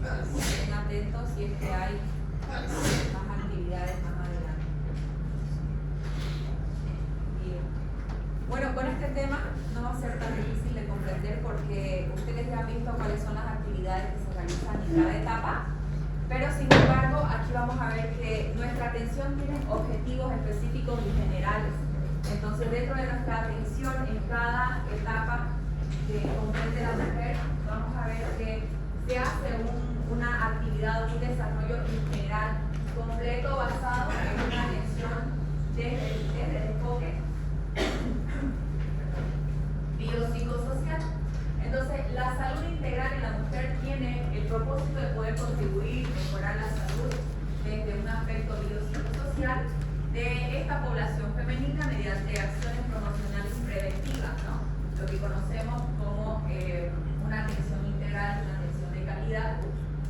estén atentos si es que hay más actividades más adelante. Bien. Bueno, con este tema no va a ser tan difícil de comprender porque ustedes ya han visto cuáles son las actividades que se realizan en cada etapa, pero sin embargo aquí vamos a ver que nuestra atención tiene objetivos específicos y generales. Entonces dentro de nuestra atención en cada etapa que comprende la mujer, vamos a ver que se hace una actividad, un desarrollo integral completo basado en una atención desde el enfoque biopsicosocial. Entonces, la salud integral en la mujer tiene el propósito de poder contribuir, mejorar la salud desde un aspecto biopsicosocial de esta población femenina mediante acciones promocionales y preventivas, ¿no? Lo que conocemos como una atención integral, una atención de calidad,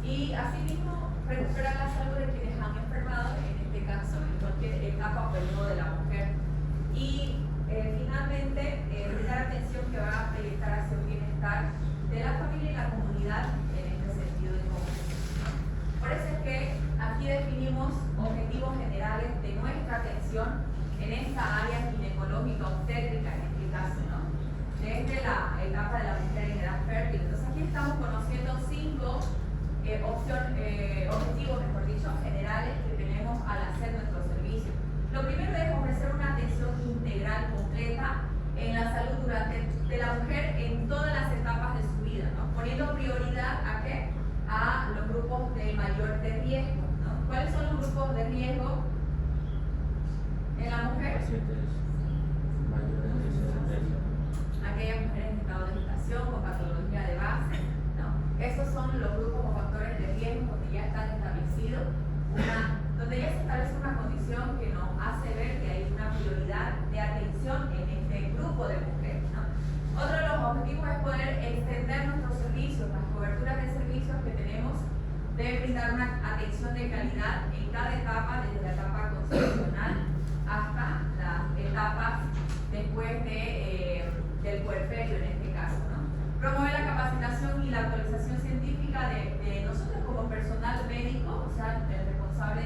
y asimismo recuperar la salud de quienes han enfermado, en este caso, en cualquier etapa o periodo de la mujer. Y finalmente, brindar atención que va a proyectar hacia un bienestar de la familia y la comunidad en este sentido de conjunto. Por eso es que aquí definimos objetivos generales de nuestra atención en esta área ginecológica obstétrica, en este caso, ¿no? Desde la etapa de la mujer en edad fértil. Entonces aquí estamos conociendo 5 objetivos, mejor dicho, generales que tenemos al hacer nuestro servicio. Lo primero es ofrecer una atención integral completa en la salud de la mujer en todas las etapas de su vida, ¿no? Poniendo prioridad ¿a qué? A los grupos de mayor de riesgo, ¿no? ¿Cuáles son los grupos de riesgo en la mujer? Aquellas mujeres en estado de gestación con patología de base, ¿no? Esos son los grupos o factores de riesgo donde ya están establecidos, donde ya se establece una condición que nos hace ver que hay una prioridad de atención en este grupo de mujeres, ¿no? Otro de los objetivos es poder extender nuestros servicios, las coberturas de servicios que tenemos, debe brindar una atención de calidad en cada etapa, desde la etapa concepcional hasta las etapas después del puerperio en este caso, ¿no? Promover la capacitación y la actualización científica de nosotros como personal médico, o sea, el responsable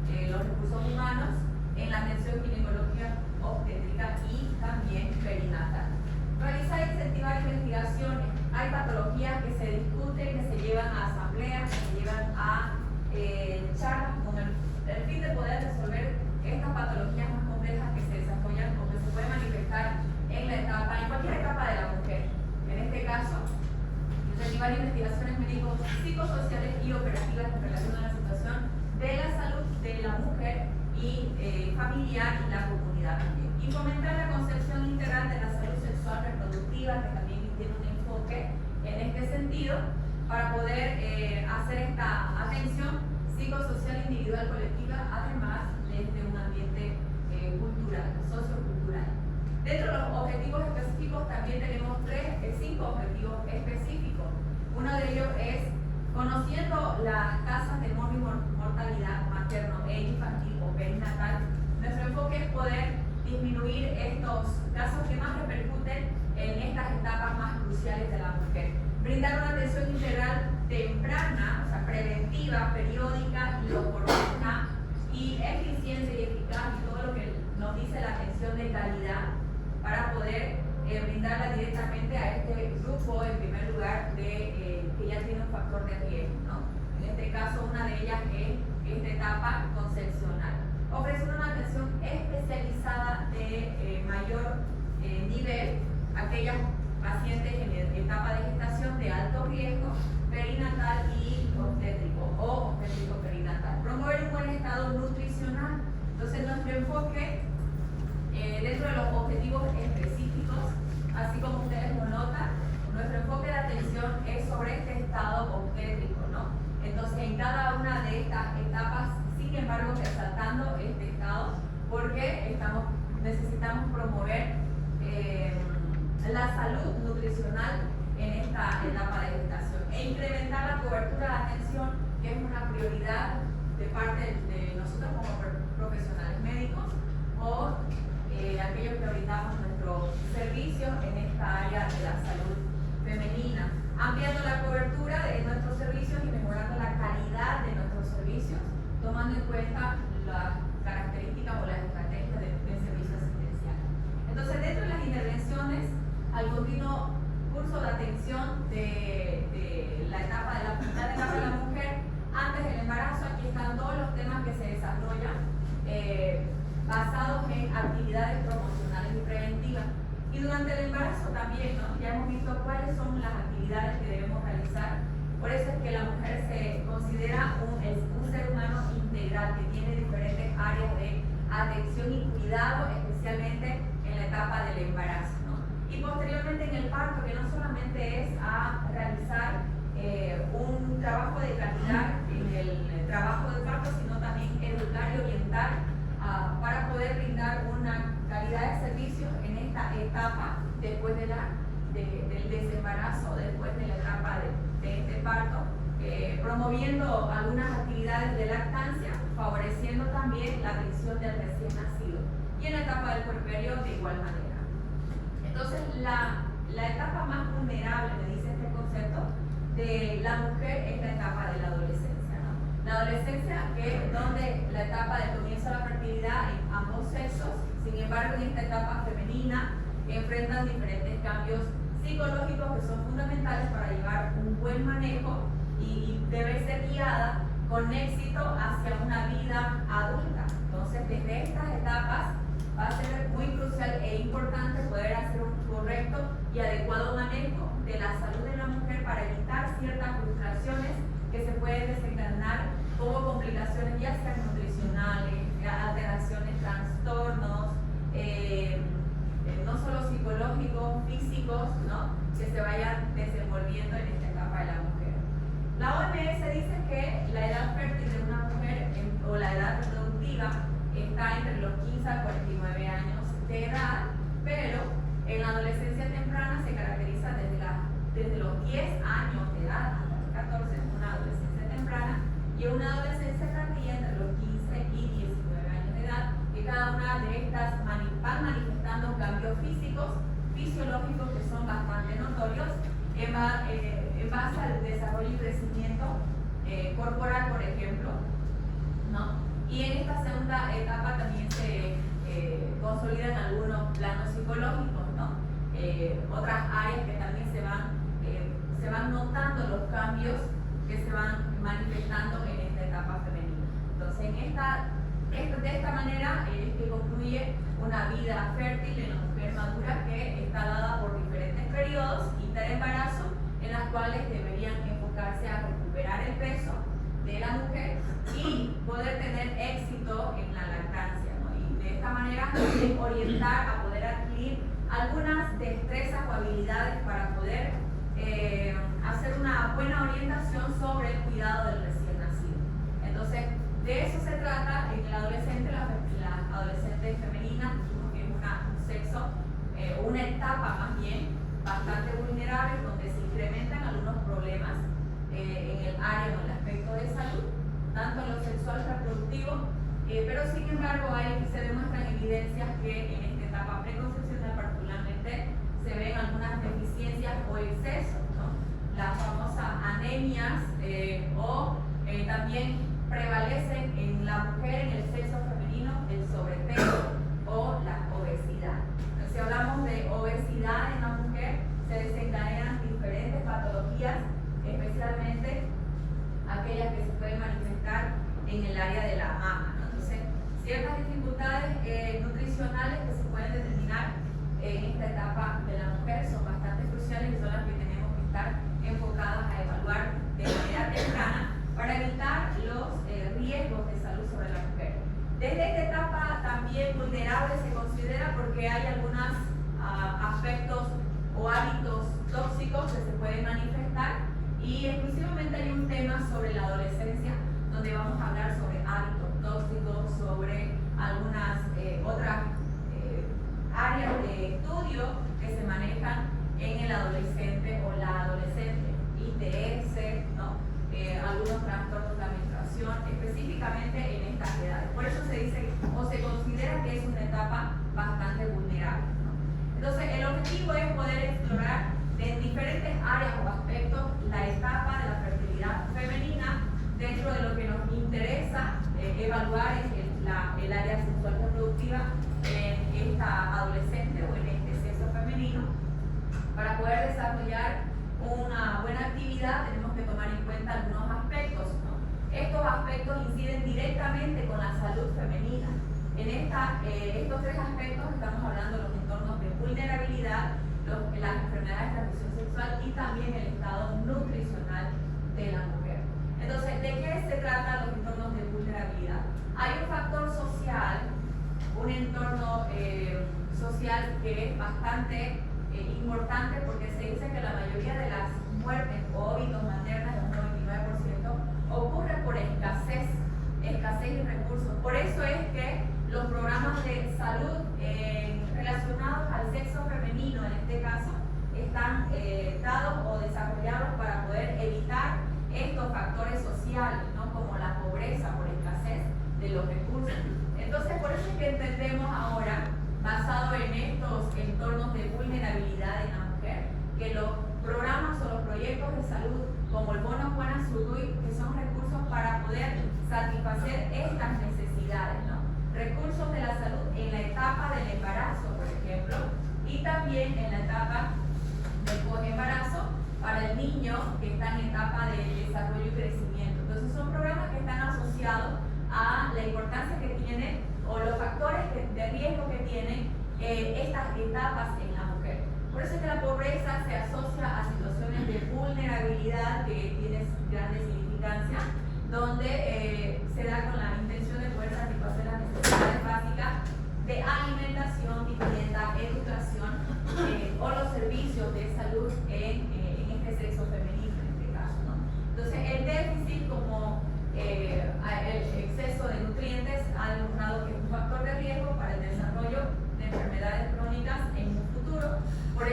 de los recursos humanos en la atención ginecológica obstétrica y también perinatal. Realizar e incentivar investigaciones. Hay patologías que se discuten, que se llevan a asambleas, que se llevan a charlas con el fin de poder resolver estas patologías más complejas que se desarrollan o que se pueden manifestar en cualquier etapa de la mujer. En este caso, incentivar investigaciones médico-psicosociales y operativas en relación a la situación de la salud de la mujer y familiar y la comunidad también. Y fomentar la concepción integral de la salud sexual reproductiva, que también tiene un enfoque en este sentido, para poder hacer esta atención psicosocial individual colectiva, además desde un ambiente cultural, sociocultural. Dentro de los objetivos específicos también tenemos 5 objetivos específicos. Uno de ellos es conociendo las tasas de mortalidad materno e infantil o perinatal. Nuestro enfoque es poder disminuir estos casos que más repercuten en estas etapas más cruciales de la mujer. Brindar una atención integral temprana, o sea, preventiva, periódica y oportuna y eficiente y eficaz, y todo lo que nos dice la atención de calidad para poder brindarla directamente a este grupo, en primer lugar, que ya tiene un factor de riesgo, ¿no? En este caso, una de ellas es esta etapa concepcional. Ofrecer una atención especializada de mayor nivel a aquellas pacientes en etapa de gestación de alto riesgo, perinatal y obstétrico o obstétrico perinatal. Promover un buen estado nutricional. Entonces, nuestro enfoque dentro de los objetivos específicos, así como ustedes lo notan, nuestro enfoque de atención es sobre este estado obstétrico, ¿no? Entonces, en cada una de estas etapas, sin embargo, resaltando este estado, porque necesitamos promover la salud nutricional en esta etapa de gestación e incrementar la cobertura de atención, que es una prioridad de parte de nosotros como profesionales médicos o aquellos que brindamos nuestros servicios en esta área de la salud femenina, ampliando la cobertura de nuestros servicios y mejorando la alguno curso de atención de la etapa de la mujer antes del embarazo. Aquí están todos los temas que se desarrollan basados en actividades promocionales y preventivas. Y durante el embarazo también, ¿no? Ya hemos visto cuáles son las actividades que debemos realizar. Por eso es que la mujer se considera un ser humano integral que tiene diferentes áreas de atención y cuidado, especialmente en la etapa del embarazo, ¿no? Y posteriormente en el parto, que no solamente es a realizar un trabajo de calidad en el trabajo del parto, sino también educar y orientar para poder brindar una calidad de servicios en esta etapa después del desembarazo, después de la etapa de este parto, promoviendo algunas actividades de lactancia, favoreciendo también la atención del recién nacido, y en la etapa del puerperio de igual manera. Entonces la etapa más vulnerable, me dice este concepto, de la mujer es la etapa de la adolescencia, ¿no? La adolescencia, que es donde la etapa del comienzo de la fertilidad en ambos sexos. Sin embargo, en esta etapa femenina enfrentan diferentes cambios psicológicos que son fundamentales para llevar un buen manejo y debe ser guiada con éxito hacia una vida adulta. Entonces, desde estas etapas va a ser muy crucial e importante poder hacer un correcto y adecuado manejo de la salud de la mujer para evitar ciertas frustraciones que se pueden desencadenar como complicaciones ya sean nutricionales, alteraciones, trastornos, no solo psicológicos, físicos, ¿no? Que se vayan desenvolviendo en esta etapa de la mujer. La OMS dice que la edad fértil de una mujer o la edad reproductiva está entre los 15 a 49 años de edad, pero en la adolescencia temprana se caracteriza desde los 10 años de edad hasta los 14, una adolescencia temprana, y una adolescencia tardía entre los 15 y 19 años de edad, que cada una de estas van manifestando cambios físicos, fisiológicos que son bastante notorios en base al desarrollo y crecimiento corporal, por ejemplo, ¿no? Y en esta segunda etapa también se consolidan algunos planos psicológicos, ¿no? Otras áreas que también se van notando los cambios que se van manifestando en esta etapa femenina. Entonces, de esta manera es que concluye una vida fértil en la mujer madura que está dada por diferentes periodos interembarazo, en las cuales deberían enfocarse a recuperar el peso de la mujer y poder tener éxito en la lactancia, ¿no? Y de esta manera orientar a poder adquirir algunas destrezas o habilidades para poder hacer una buena orientación sobre el cuidado del recién nacido. Entonces, de eso se trata en el adolescente. La adolescente femenina, que es un sexo, una etapa más bien bastante vulnerable, donde se incrementan algunos problemas en el área o en el aspecto de salud, tanto en lo sexual reproductivo, pero sin embargo se demuestran evidencias que en esta etapa preconcepcional particularmente se ven algunas deficiencias o excesos, ¿no? Las famosas anemias también prevalecen en la mujer, en el sexo femenino, el sobrepeso o la obesidad. Entonces, si hablamos de obesidad en la mujer, se desencadenan diferentes patologías, especialmente aquellas que se pueden manifestar en el área de la mama, ¿no? Entonces, ciertas dificultades nutricionales que se pueden determinar en esta etapa de la mujer son bastante cruciales y son las que tenemos que estar enfocadas a evaluar de manera temprana para evitar los riesgos de salud sobre la mujer. Desde esta etapa también vulnerable se considera porque hay algunos aspectos o hábitos tóxicos que se pueden manifestar, y exclusivamente hay un tema sobre la adolescencia donde vamos a hablar sobre hábitos tóxicos, sobre algunas otras áreas de estudio que se manejan en el adolescente o la adolescente, ITS, ¿no? Algunos trastornos de la menstruación, específicamente en estas edades. Por eso se dice o se considera que es una etapa bastante vulnerable, ¿no? Entonces, el objetivo es poder explorar en diferentes áreas o aspectos la etapa de la fertilidad femenina dentro de lo que nos interesa evaluar el área sexual reproductiva en esta adolescente o en este sexo femenino, para para poder desarrollar una buena actividad tenemos que tomar en cuenta algunos aspectos, ¿no? Estos aspectos inciden directamente con la salud femenina. En estos tres aspectos estamos hablando de los entornos de vulnerabilidad, las enfermedades de transmisión sexual y también el estado nutricional de la mujer. Entonces, ¿de qué se tratan los entornos de vulnerabilidad? Hay un factor social, un entorno social que es bastante importante, porque se dice que la mayoría de las muertes o óbitos maternas, un 99%, ocurre por escasez y recursos. Por eso es que los programas de salud relacionados al sexo femenino, en este caso, están dados o desarrollados para poder evitar estos factores sociales, ¿no? Como la pobreza por escasez de los recursos. Entonces, por eso es que entendemos ahora, basado en estos entornos de vulnerabilidad en la mujer, que los programas o los proyectos de salud, como el Bono Juana Zurduy, que son recursos para poder satisfacer estas necesidades, ¿no? Recursos de la salud en la etapa del embarazo, por ejemplo, y también en la etapa del posembarazo para el niño que está en etapa de desarrollo y crecimiento. Entonces son programas que están asociados a la importancia que tienen o los factores de riesgo que tienen estas etapas en la mujer. Por eso es que la pobreza se asocia a situaciones de vulnerabilidad que tienen grande significancia, donde se da con la intención de poder satisfacer las necesidades básicas de alimentación, vivienda, educación o los servicios de salud en este sexo femenino, en este caso, ¿no? Entonces, el déficit como el exceso de nutrientes ha demostrado que es un factor de riesgo para el desarrollo de enfermedades crónicas en un futuro. Por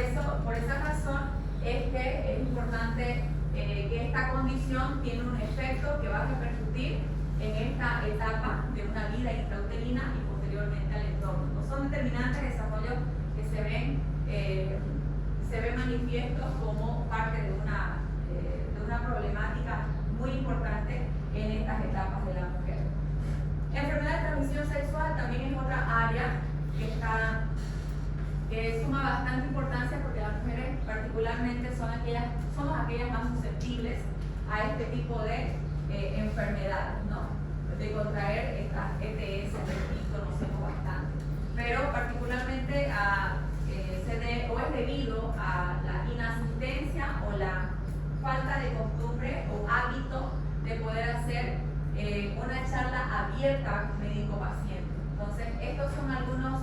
esa razón es que es importante que esta condición tiene un efecto que va a repercutir en esta etapa de una vida intrauterina y posteriormente al entorno. No son determinantes de desarrollo que se ven manifiestos como parte de una problemática muy importante en estas etapas de la mujer. Enfermedad de transmisión sexual también es otra área que suma bastante importancia, porque las mujeres particularmente somos aquellas más susceptibles a este tipo de enfermedades, ¿no? De contraer estas ETS, que conocemos bastante. Pero particularmente es debido a la inasistencia o la falta de costumbre o hábito de poder hacer una charla abierta médico-paciente. Entonces, estos son algunos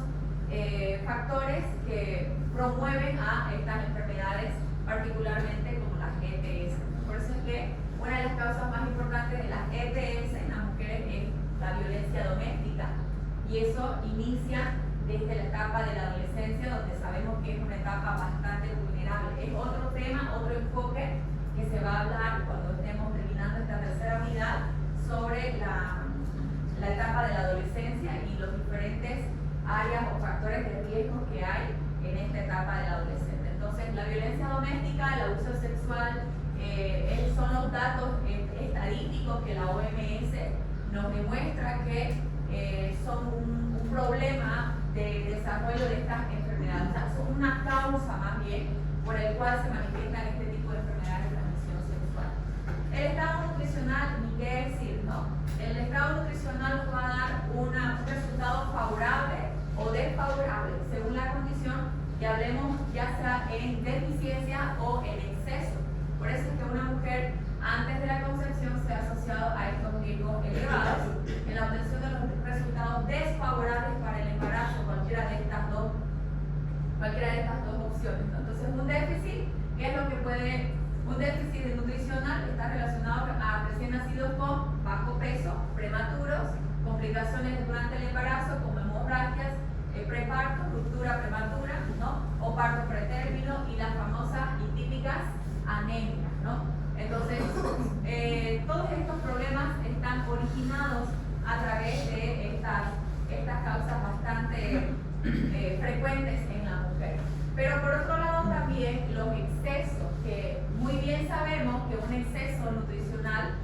factores que promueven a estas enfermedades, particularmente como las ETS. Por eso es que una de las causas más importantes de las ETS en las mujeres es la violencia doméstica, y eso inicia desde la etapa de la adolescencia, donde sabemos que es una etapa bastante vulnerable. Es otro tema, otro enfoque que se va a hablar cuando estemos terminando esta tercera unidad sobre la etapa de la adolescencia y los diferentes áreas o factores de riesgo que hay en esta etapa del adolescente. Entonces, la violencia doméstica, el abuso sexual, son los datos estadísticos que la OMS nos demuestra que son un problema de desarrollo de estas enfermedades. O sea, son una causa más bien por el cual se manifiestan este tipo de enfermedades de transmisión sexual. El estado nutricional, ni qué decir, ¿no? El estado nutricional nos va a dar un resultado favorable o desfavorable según la condición que hablemos, ya sea en deficiencia o en exceso. Por eso es que una mujer antes de la concepción se ha asociado a estos riesgos elevados en la obtención de los resultados desfavorables para el embarazo, cualquiera de estas dos opciones, ¿no? Entonces, un déficit, ¿qué es lo que puede? Un déficit nutricional está relacionado a recién nacidos con bajo peso, prematuros, complicaciones durante el embarazo como hemorragias, preparto, ruptura prematura, ¿no? O parto pretérmino y las famosas y típicas anemias, ¿no? Entonces, todos estos problemas están originados a través de estas causas bastante frecuentes en la mujer. Pero por otro lado también los excesos, que muy bien sabemos que un exceso nutricional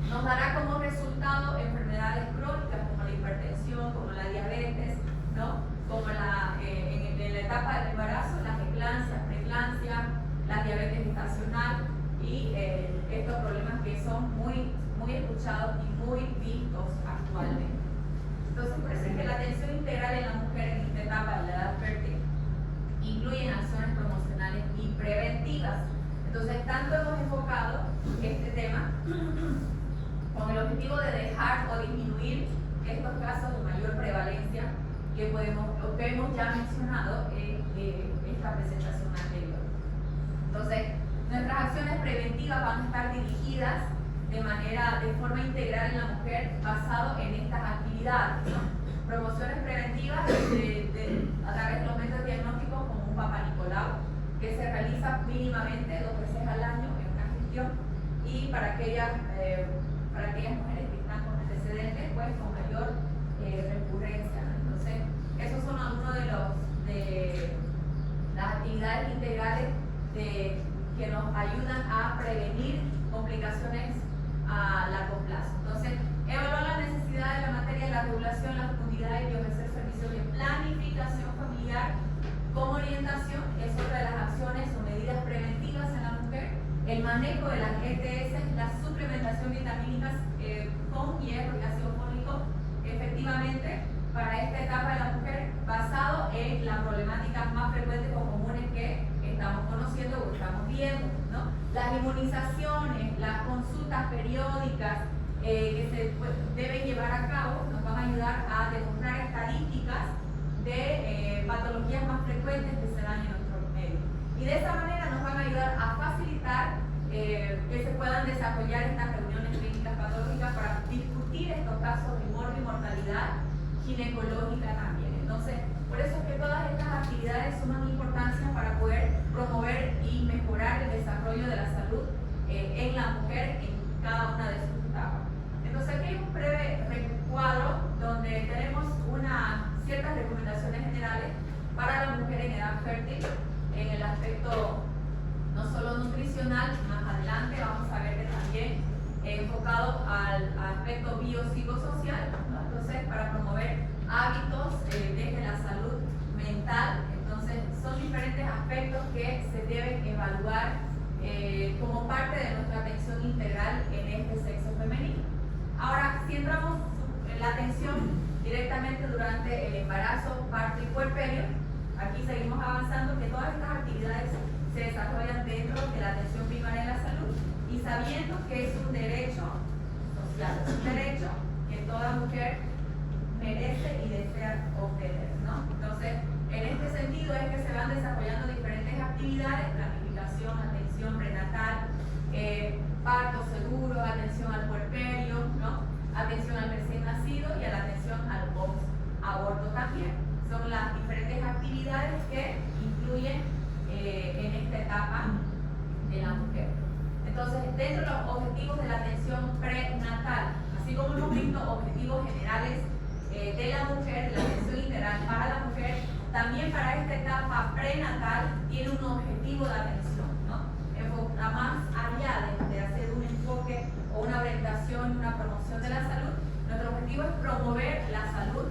nos dará como resultado enfermedades crónicas como la hipertensión, como la diabetes, ¿no? Como en la etapa del embarazo, las eclampsias, preeclampsia, la diabetes gestacional y estos problemas que son muy escuchados y muy vistos actualmente. Entonces, por eso es que la atención integral en la mujer en esta etapa de la edad fértil incluye acciones promocionales y preventivas. Entonces, tanto hemos enfocado este tema con el objetivo de dejar o disminuir estos casos de mayor prevalencia que hemos ya mencionado en esta presentación anterior. Entonces, nuestras acciones preventivas van a estar dirigidas de forma integral en la mujer basado en estas actividades, ¿no? Promociones preventivas a través de los métodos diagnósticos como un Papa Nicolau, que se realiza mínimamente 2 veces al año en una gestión, y para aquellas mujeres que están con antecedentes, pues con mayor recurrencia, ¿no? Entonces, esos son algunos de las actividades integrales que nos ayudan a prevenir complicaciones a largo plazo. Entonces, evaluar la necesidad de la materia de la regulación, la fecundidad y ofrecer servicios de planificación familiar como orientación es otra de las acciones o medidas preventivas en la mujer. El manejo de las ETS, la suplementación vitamínica con hierro y ácido fólico, efectivamente, para esta etapa de la mujer, basado en las problemáticas más frecuentes o comunes que estamos conociendo o estamos viendo, ¿no? Las inmunizaciones, las consultas periódicas que se deben llevar a cabo nos van a ayudar a demostrar estadísticas de patologías más frecuentes que se dan en nuestro medio. Y de esa manera nos van a ayudar a facilitar que se puedan desarrollar estas reuniones clínicas patológicas para discutir estos casos de morbo y mortalidad ginecológica también. Entonces, por eso es que todas estas actividades suman importancia para poder promover y mejorar el desarrollo de la salud en la mujer en cada una de sus etapas. Entonces, aquí hay un breve recuadro donde tenemos ciertas recomendaciones generales para la mujer en edad fértil en el aspecto no solo nutricional, más adelante vamos a ver que también enfocado al aspecto biopsicosocial, ¿no? Entonces, para promover hábitos desde la salud mental. Entonces, son diferentes aspectos que se deben evaluar como parte de nuestra atención integral en este sexo femenino. Ahora, si entramos en la atención directamente durante el embarazo, parto y puerperio, aquí seguimos avanzando que todas estas actividades se desarrollan dentro de la atención primaria de la salud y sabiendo que es un derecho social, es un derecho que toda mujer merece y desea obtener, ¿no? Entonces, en este sentido es que se van desarrollando diferentes actividades: planificación, atención prenatal, parto seguro, atención al puerperio, ¿no? Atención al recién nacido y a la atención al post-aborto también. Son las diferentes actividades que incluyen en esta etapa de la mujer. Entonces, dentro de los objetivos de la atención prenatal, así como hemos visto objetivos generales de la mujer, de la atención integral para la mujer, también para esta etapa prenatal tiene un objetivo de atención, ¿no? Enfoca más allá de hacer un enfoque o una orientación, una promoción de la salud. Nuestro objetivo es promover la salud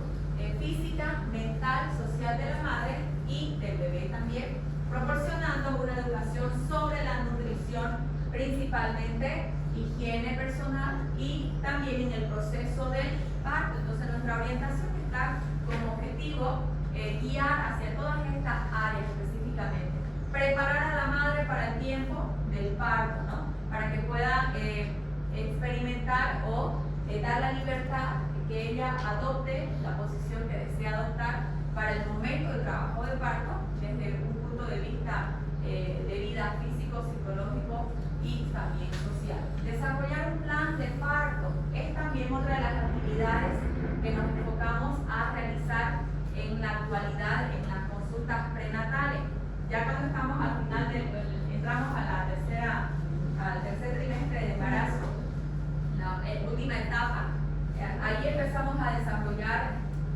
física, mental, social de la madre y del bebé también, proporcionando una educación sobre la nutrición, principalmente higiene personal y también en el proceso del parto. Entonces, nuestra orientación está como objetivo guiar hacia todas estas áreas específicamente, preparar a la madre para el tiempo del parto, ¿no? Para que pueda experimentar o dar la libertad de que ella adopte la posición que desea adoptar para el momento del trabajo de parto desde un punto de vista de vida físico, psicológico y también social. Desarrollar un plan de parto es también otra de las actividades que nos enfocamos a realizar en la actualidad en las consultas prenatales. Ya cuando estamos al final entramos al tercer trimestre de embarazo, la última etapa, ahí empezamos a desarrollar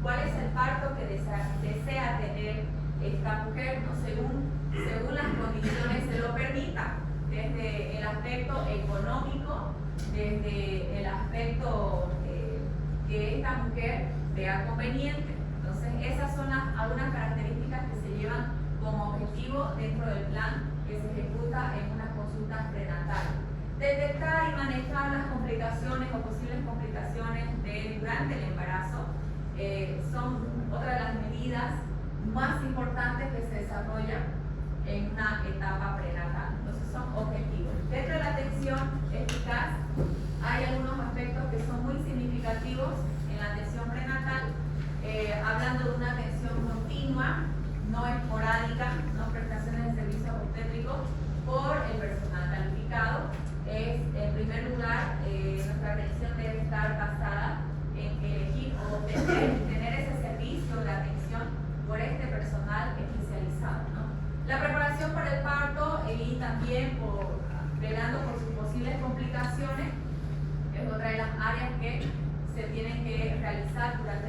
cuál es el parto que desea tener esta mujer, ¿no? según las condiciones se lo permitan, desde el aspecto económico, desde el aspecto que esta mujer vea conveniente. Entonces, esas son algunas características que se llevan llevan como objetivo dentro del plan que se ejecuta en unas consultas prenatales. Detectar y manejar las complicaciones o posibles complicaciones durante el embarazo son otra de las medidas más importantes que se desarrollan en una etapa prenatal. Entonces son objetivos. Dentro de la atención eficaz hay algunos aspectos que son muy significativos en la atención prenatal, hablando de una atención continua, no esporádica, no prestaciones de servicios obstétricos por el personal calificado. En primer lugar, nuestra atención debe estar basada en elegir o tener ese servicio de atención por este personal especializado, ¿no? La preparación para el parto y también velando por sus posibles complicaciones es otra de las áreas que se tienen que realizar durante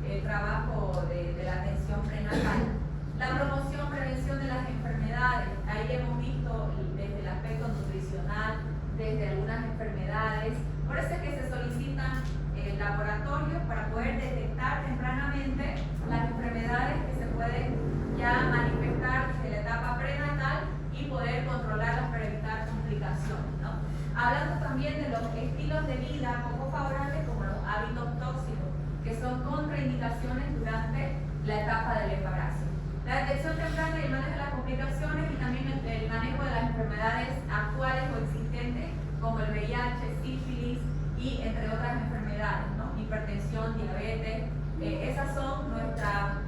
el trabajo de la atención prenatal. La promoción, prevención de las enfermedades, ahí hemos visto desde el aspecto nutricional, desde algunas enfermedades, por eso es que se solicitan laboratorios para poder detectar tempranamente las enfermedades que se pueden ya manifestar desde la etapa prenatal y poder controlarlas para evitar complicaciones, ¿no? Hablando también de los estilos de vida poco favorables como los hábitos tóxicos, que son contraindicaciones durante la etapa del embarazo. La detección temprana y el manejo de las complicaciones y también el manejo de las enfermedades actuales o existentes como el VIH, sífilis y entre otras enfermedades, ¿no? Hipertensión, diabetes, esas son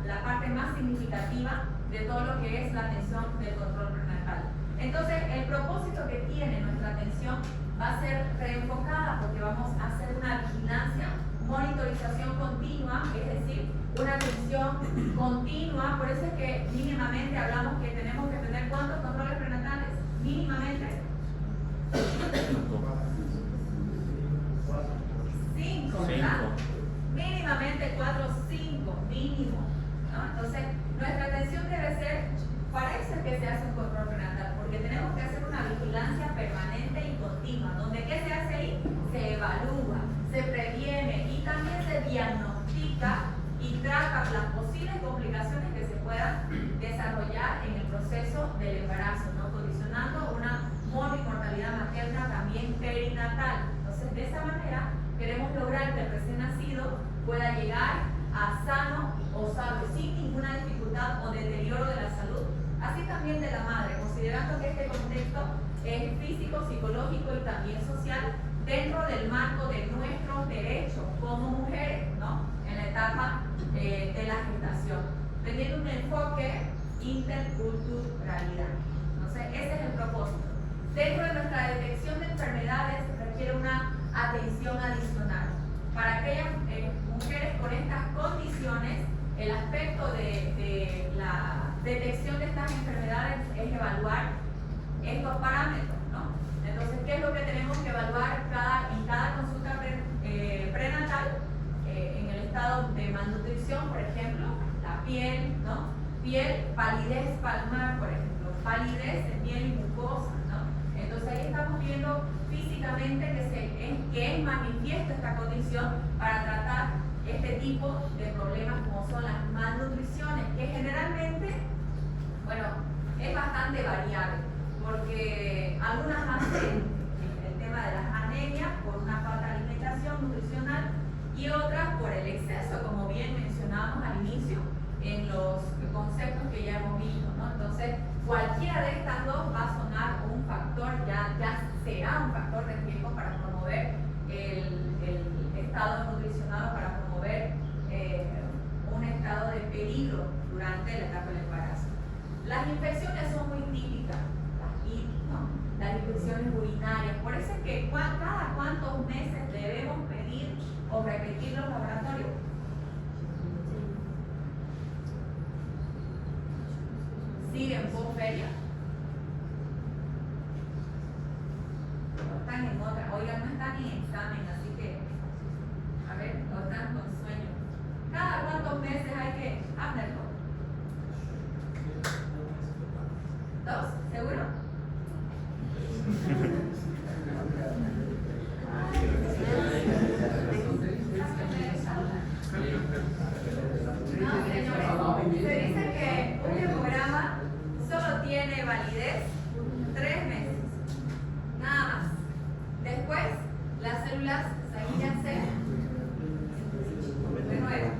la parte más significativa de todo lo que es la atención del control prenatal. Entonces, el propósito que tiene nuestra atención va a ser reenfocada porque vamos a hacer una vigilancia, monitorización continua, es decir, una atención continua. Por eso es que mínimamente hablamos que tenemos que tener ¿cuántos controles prenatales? Mínimamente 5, ¿verdad? Mínimamente 4 o 5, mínimo, ¿no? Entonces, nuestra atención debe ser, para eso es que se hace un control prenatal, porque tenemos que hacer una vigilancia permanente y continua, donde ¿qué se hace ahí? Se evalúa, se previene y también se diagnostica y trata las posibles complicaciones que se puedan desarrollar en el proceso del embarazo, ¿no? Condicionando una mortalidad materna también perinatal. Entonces, de esa manera queremos lograr que el recién nacido pueda llegar a sano o salvo, sin ninguna dificultad o deterioro de la salud, así también de la madre, considerando que este contexto es físico, psicológico y también social dentro del marco de nuestros derechos como mujeres, ¿no? En la etapa de la gestación, teniendo un enfoque interculturalidad. Entonces, ese es el propósito. Dentro de nuestra detección de enfermedades se requiere una atención adicional. Para aquellas mujeres con estas condiciones, el aspecto de la detección de estas enfermedades es evaluar estos parámetros, ¿no? Entonces, ¿qué es lo que tenemos que evaluar en cada consulta prenatal? En el estado de malnutrición, por ejemplo, la piel, ¿no? Piel, palidez palmar, por ejemplo, palidez de piel y mucosa, ¿no? Entonces ahí estamos viendo físicamente que es manifiesto esta condición para tratar este tipo de problemas como son las malnutriciones, que generalmente, bueno, es bastante variable, porque algunas hacen el tema de las anemias por una falta de alimentación nutricional y otras por el exceso, como bien mencionábamos al inicio en los conceptos que ya hemos visto, ¿no? Entonces, cualquiera de estas dos va a sonar un factor, ya será un factor de riesgo para promover el estado nutricional, para promover un estado de peligro durante la etapa del embarazo. Las infecciones son muy típicas, las infecciones urinarias, por eso es que cada cuántos meses debemos pedir o repetir los laboratorios. ¿Siguen por feria? No están en otra, oigan, no están en examen, así que, a ver, no están con sueño. ¿Cada cuántos meses hay que hacerlo? 2, ¿seguro? No, señores, se dice que validez 3 meses, nada más. Después, las células sanguíneas se renuevan,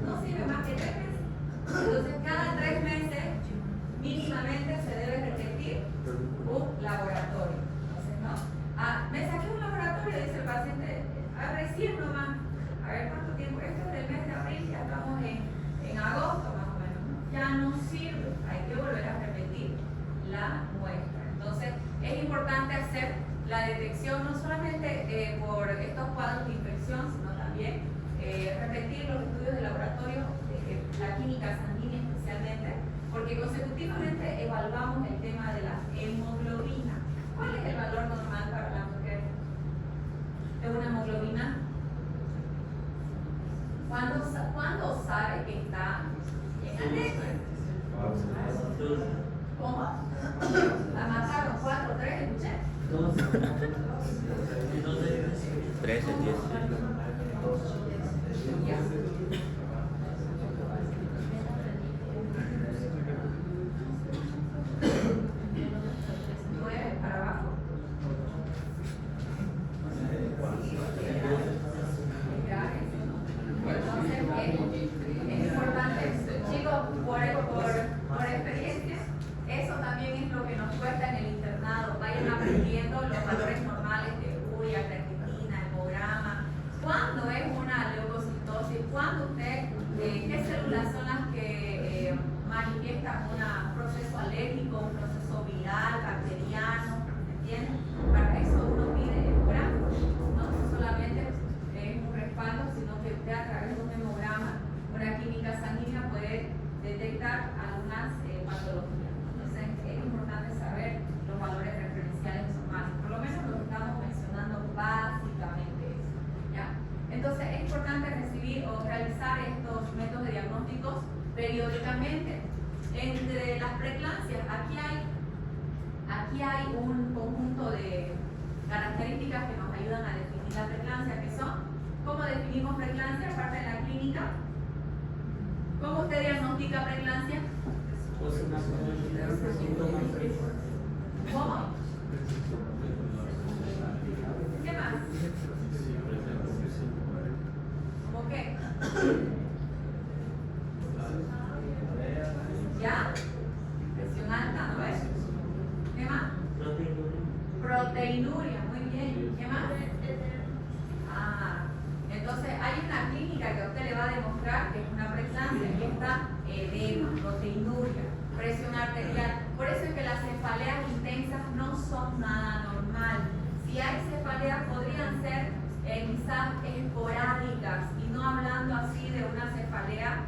no sirve más que 3 meses. Entonces, cada 3 meses, mínimamente se debe repetir un laboratorio. Entonces, ¿no? Me saqué un laboratorio, dice el paciente, recién nomás, a ver cuánto tiempo, esto es del mes de abril, ya estamos en agosto más o menos, ya no sirve, hay que volver a repetir la muestra. Entonces, es importante hacer la detección no solamente por estos cuadros de infección, sino también repetir los estudios de laboratorio, la química sanguínea especialmente, porque consecutivamente evaluamos el tema de la hemoglobina. ¿Cuál es el valor normal para la mujer de una hemoglobina? ¿Cuándo sabe que está en anemia? ¿Cómo? La mataron 4, 3, escuché. 13, 10. Ya. Para abajo. Entonces, es importante, chicos, por experiencia, eso también es lo que nos cuesta en el internado. Vayan aprendiendo los valores normales de urea, creatinina, hemograma. ¿Cuándo es una leucocitosis? ¿Cuándo usted, qué células son las que manifiestan un proceso alérgico, un proceso viral, bacteriano? ¿Entienden? Para eso uno pide hemograma. No solamente es un respaldo, sino que usted a través de un hemograma, una química sanguínea puede detectar algunas patologías. Entonces es importante saber los valores referenciales normales. Por lo menos lo que estamos mencionando básicamente eso. ¿Ya? Entonces es importante recibir o realizar estos métodos de diagnósticos periódicamente. Entre las preeclampsias, aquí hay un conjunto de características que nos ayudan a definir la preeclampsia, que son, ¿cómo definimos preeclampsia aparte de la clínica? ¿Cómo usted diagnostica preeclampsia? ¿Cómo? ¿Qué más? ¿Cómo qué? ¿Ya? Presión alta, ¿no ves? ¿Qué más? Proteinuria, muy bien. ¿Qué más? Entonces hay una clínica que a usted le va a demostrar que es una preeclampsia y está edema, proteinuria, presión arterial. Por eso es que las cefaleas intensas no son nada normal. Si hay cefaleas podrían ser quizás esporádicas y no hablando así de una cefalea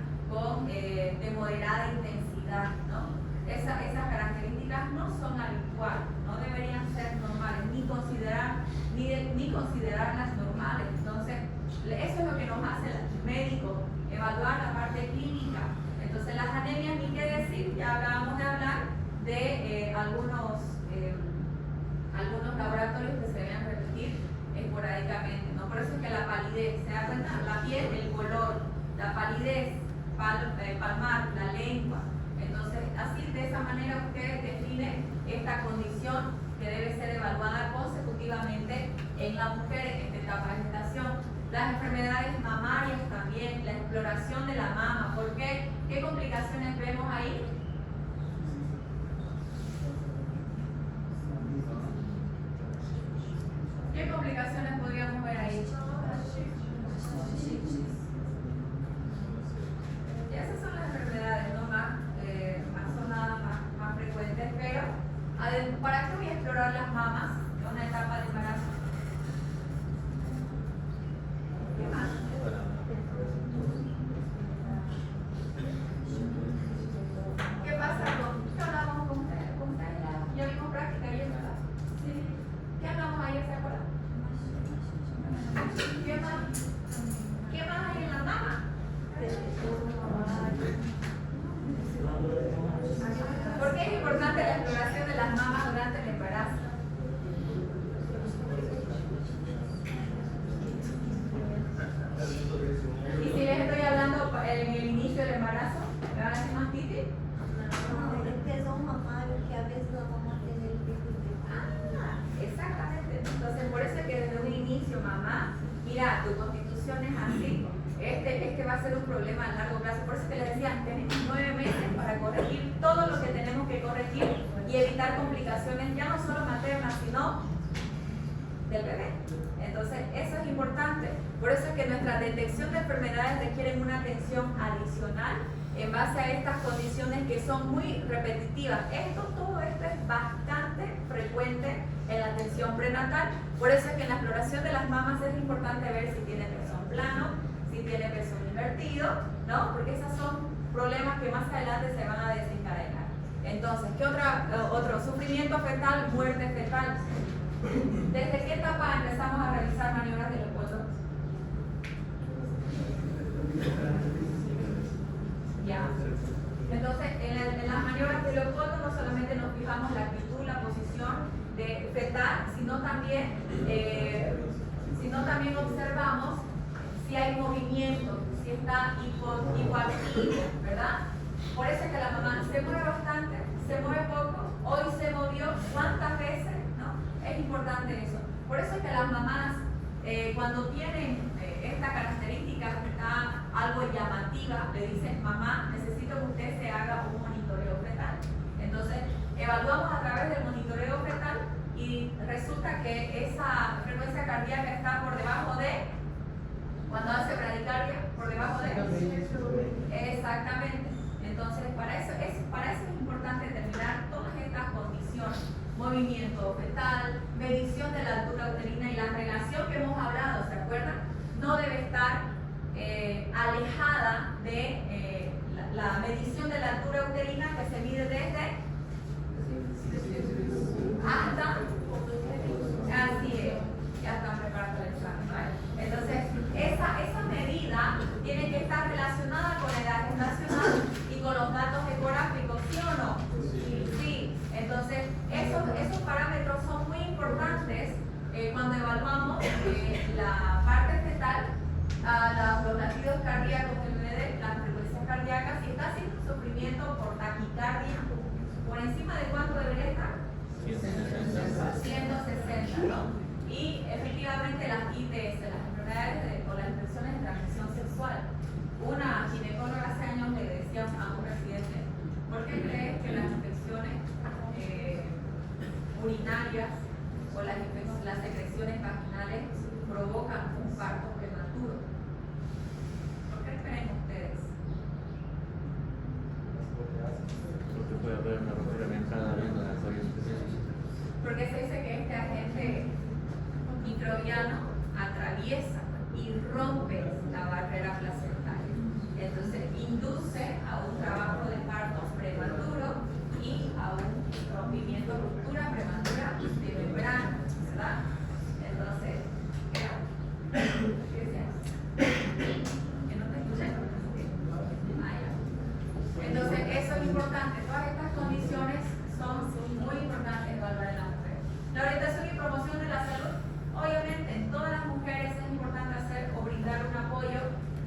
de moderada intensidad, ¿no? Esas características no son habituales, no deberían ser normales, ni considerarlas normales. Entonces, eso es lo que nos hace el médico, evaluar la parte clínica. Entonces, las anemias, ni qué decir, ya acabamos de hablar de algunos laboratorios que se deben repetir esporádicamente, ¿no? Por eso es que la palidez, ¿se da cuenta? La piel, el color, la palidez palmar, la lengua. Entonces, así de esa manera usted define esta condición que debe ser evaluada consecutivamente en la mujer en esta etapa de gestación. Las enfermedades mamarias también, la exploración de la mama. ¿Por qué? ¿Qué complicaciones vemos ahí? ¿Qué complicaciones podríamos ver ahí? Y esas son las enfermedades, ¿no? Más sonadas, más frecuentes, pero ¿para qué voy a explorar las mamas en una etapa de embarazo? ¿Qué más? ¿Qué pasa ¿qué hablamos con ustedes? Ya vimos práctica ayer, ¿verdad? Sí. ¿Qué hablamos ayer, se acuerdan? ¿Qué más hay en la mama? ¿Por qué es importante la exploración de las mamas durante el embarazo? Y si les estoy hablando en el inicio del embarazo, ¿me van a decir más titi? No, es que son mamarios que a veces va a ser un problema a largo plazo. Por eso que les decía, tenemos 9 meses para corregir todo lo que tenemos que corregir y evitar complicaciones ya no solo maternas, sino del bebé. Entonces, eso es importante. Por eso es que nuestra detección de enfermedades requieren una atención adicional en base a estas condiciones que son muy repetitivas. Todo esto es bastante frecuente en la atención prenatal. Por eso es que en la exploración de las mamas es importante ver si tiene pezón plano, si tiene pezón invertido, ¿no? Porque esos son problemas que más adelante se van a desencadenar. Entonces, ¿qué otro? Sufrimiento fetal, muerte fetal. ¿Desde qué etapa empezamos a realizar maniobras de Leopoldo? Ya. Entonces, en las maniobras de Leopoldo no solamente nos fijamos la actitud, la posición de fetal, sino también observamos si hay movimiento, si está hipoactivo, ¿verdad? Por eso es que la mamá se mueve bastante, se mueve poco, hoy se movió, ¿cuántas veces? Es importante eso. Por eso es que las mamás, cuando tienen esta característica que está algo llamativa, le dicen, mamá, necesito que usted se haga un monitoreo fetal. Entonces, evaluamos a través del monitoreo fetal y resulta que esa frecuencia cardíaca está por debajo de, cuando hace bradicardia, por debajo de. Exactamente. Entonces, para eso es importante determinar todas estas condiciones. Movimiento fetal, medición de la altura uterina y la relación que hemos hablado, ¿se acuerdan? No debe estar alejada de la medición de la altura uterina que se mide desde hasta, así es, ya están preparando el examen, ¿vale? Entonces, esa medida tiene que estar relacionada con la edad gestacional y con los datos ecográficos, ¿sí o no? Sí. Entonces, esos parámetros son muy importantes cuando evaluamos la parte fetal, los latidos cardíacos del bebé, las frecuencias cardíacas, si está haciendo sufrimiento por taquicardia, ¿por encima de cuánto debería estar? 160, ¿no? Y efectivamente las ITS, las enfermedades o las infecciones de transmisión sexual. Una ginecóloga hace años le decía a un residente, ¿por qué crees que las infecciones urinarias o las secreciones vaginales provocan un parto prematuro? ¿Por qué creen ustedes? Porque puede haber una ruptura mental habiendo las orientaciones. Porque se dice que este agente microbiano atraviesa y rompe la barrera placentaria. Entonces induce a un trabajo de parto prematuro y a un rompimiento, ruptura prematura de membrana, ¿verdad? Entonces, ¿qué decías? ¿Que no te escuché? Entonces, eso es importante. Todas estas condiciones son muy importantes evaluar en la mujer. La orientación y promoción de la salud, obviamente, en todas las mujeres es importante hacer o brindar un apoyo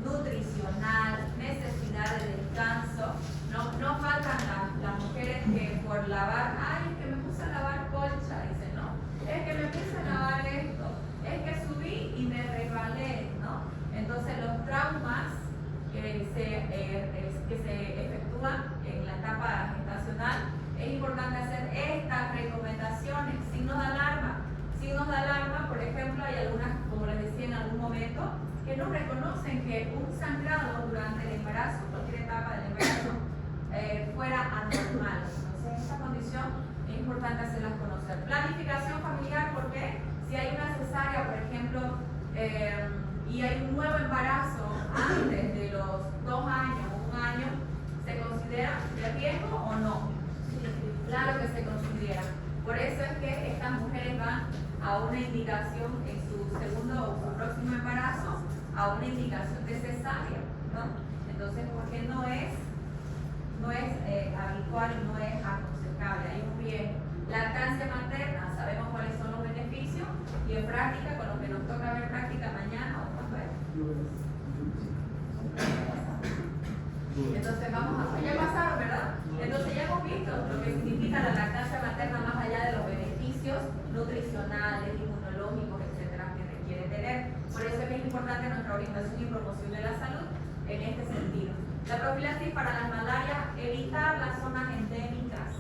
nutricional, necesidad de descanso. No faltan las mujeres que por lavar, ay, es que me puse a lavar colcha, dicen, no, es que me puse a lavar esto, es que subí y me resbalé, ¿no? Entonces los traumas que se efectúan en la etapa gestacional, es importante hacer estas recomendaciones, signos de alarma. Signos de alarma, por ejemplo, hay algunas, como les decía en algún momento, que no reconocen que un sangrado durante el embarazo, cualquier etapa del embarazo, fuera anormal. Entonces, esta condición es importante hacerlas conocer. Planificación familiar, porque si hay una cesárea, por ejemplo, y hay un nuevo embarazo antes de los 2 años o 1 año, ¿se considera de riesgo o no? Claro que se considera. Por eso es que estas mujeres van a una indicación en su segundo o su próximo embarazo, a una indicación de cesárea, ¿no? Entonces, porque no es habitual y no es aconsejable, hay un riesgo. Lactancia materna, sabemos cuáles son los beneficios, y en práctica, con lo que nos toca ver práctica mañana o cuando es. Entonces ya pasaron, ¿verdad? Entonces ya hemos visto lo que significa la lactancia materna más allá de los beneficios nutricionales, inmunológicos, etcétera, que requiere tener. Por eso es que es importante nuestra orientación y promoción de la salud. La profilaxis para las malarias, evitar las zonas endémicas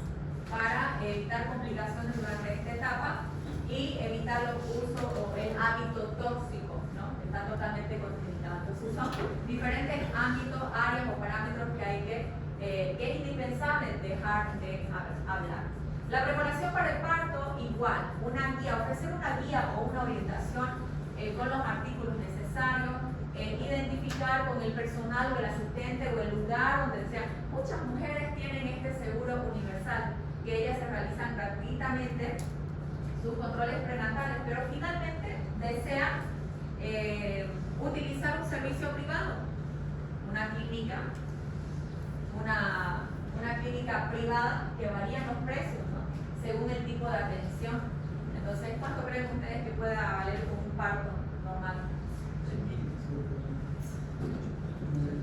para evitar complicaciones durante esta etapa y evitar el uso o el hábito tóxico, ¿no? Que está totalmente contraindicado. Entonces son diferentes ámbitos, áreas o parámetros que hay que es indispensable dejar de hablar. La preparación para el parto, igual, una guía, ofrecer una guía o una orientación con los artículos necesarios, identificar con el personal o el asistente o el lugar donde sea. Muchas mujeres tienen este seguro universal, que ellas se realizan gratuitamente sus controles prenatales, pero finalmente desean utilizar un servicio privado, una clínica, una clínica privada que varían los precios, ¿no? Según el tipo de atención. Entonces, ¿cuánto creen ustedes que pueda valer un parto normal?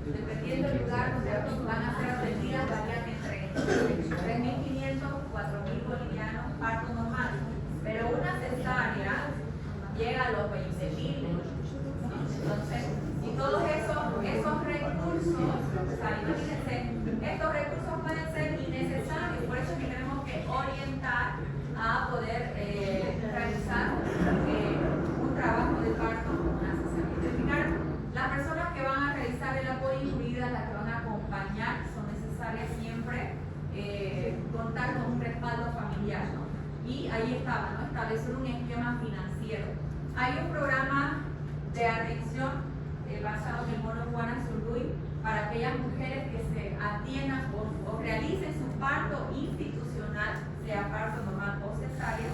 Dependiendo del lugar donde van a ser atendidas, varían entre 3.500 4.000 bolivianos, parto normal. Pero una cesárea llega a los 20.000. Entonces, y todos esos recursos, o sea, imagínense, estos recursos pueden ser innecesarios, por eso es que tenemos que orientar a poder realizar un trabajo de parto con una cesárea. Identificar las personas que van a realizar el apoyo, incluidas las que van a acompañar, son necesarias siempre contar con un respaldo familiar, ¿no? Y ahí estaba, ¿no? Establecer un esquema financiero. Hay un programa de atención basado en el mono Juana Zurduy para aquellas mujeres que se atiendan o realicen su parto institucional, sea parto normal o cesárea,